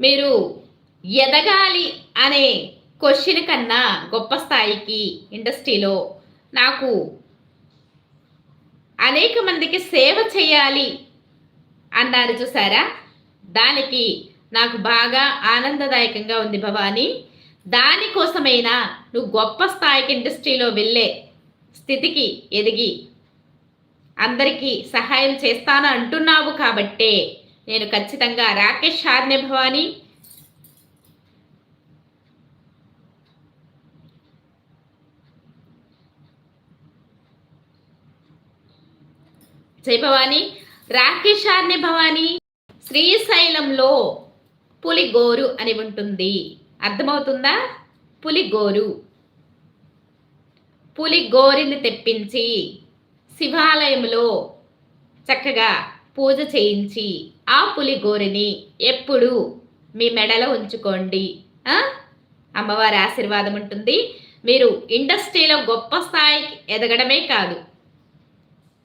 మీరు ఎదగాలి అనే క్వశ్చన్ కన్నా గొప్ప స్థాయికి ఇండస్ట్రీలో నాకు అనేక మందికి సేవ చేయాలి అన్నారు చూసారా? దానికి నాకు బాగా ఆనందదాయకంగా ఉంది భవానీ. దానికోసమైనా నువ్వు గొప్ప స్థాయికి ఇండస్ట్రీలో వెళ్ళే స్థితికి ఎదిగి అందరికీ సహాయం చేస్తాను అంటున్నావు కాబట్టే నేను ఖచ్చితంగా రాకేష్ హార్నే భవానీ జై భవానీ. రాకేష్ హార్నే భవానీ శ్రీశైలంలో పులిగోరు అని ఉంటుంది. అర్థమవుతుందా? పులిగోరు. పులిగోరిని తెప్పించి శివాలయంలో చక్కగా పూజ చేయించి ఆ పులిగోరిని ఎప్పుడు మీ మెడలో ఉంచుకోండి. అమ్మవారి ఆశీర్వాదం ఉంటుంది. మీరు ఇండస్ట్రీలో గొప్ప స్థాయికి ఎదగడమే కాదు,